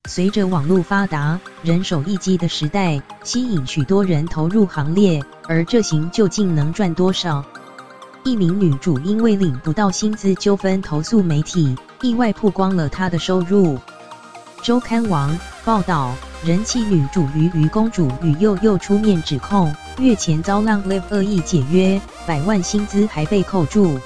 随着网络发达、人手一机的时代，吸引许多人投入行列，而这行究竟能赚多少？一名女主因为领不到薪资纠纷投诉媒体，意外曝光了她的收入。周刊网报道，人气女主鱼鱼公主与佑佑出面指控，月前遭浪 Live 恶意解约，100万薪资还被扣住。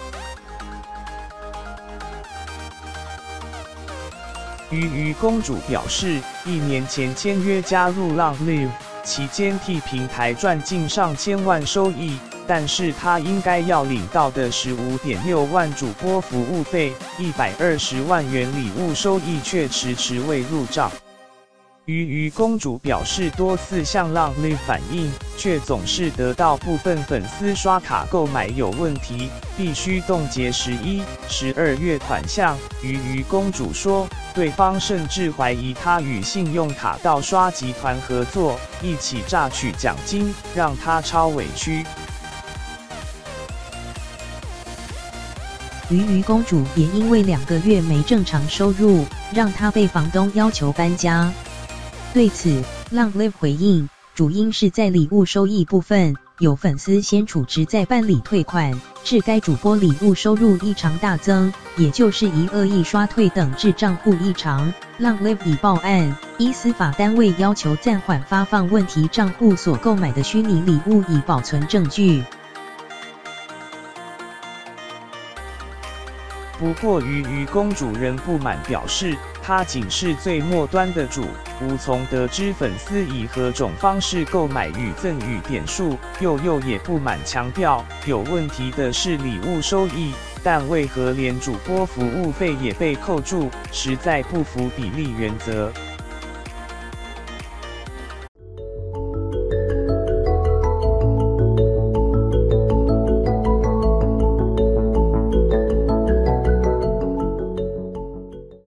鱼鱼公主表示，1年前签约加入浪 Live， 期间替平台赚进上千万收益，但是她应该要领到的15.6万主播服务费、120万元礼物收益却迟迟未入账。鱼鱼公主表示，多次向浪 Live 反映，却总是得到部分粉丝刷卡购买有问题，必须冻结11、12月款项。鱼鱼公主说，对方甚至怀疑她与信用卡盗刷集团合作，一起榨取奖金，让她超委屈。鱼鱼公主也因为2个月没正常收入，让她被房东要求搬家。对此，浪 Live 回应，主因是在礼物收益部分，有粉丝先储值再办理退款，致该主播礼物收入异常大增，也就是以恶意刷退等致账户异常。浪 Live 已报案，依司法单位要求暂缓发放问题账户所购买的虚拟礼物，以保存证据。不过，鱼鱼公主仍不满表示，她仅是最末端的主，无从得知粉丝以何种方式购买与赠与点数。佑佑也不满强调，有问题的是礼物收益，但为何连主播服务费也被扣住，实在不符比例原则。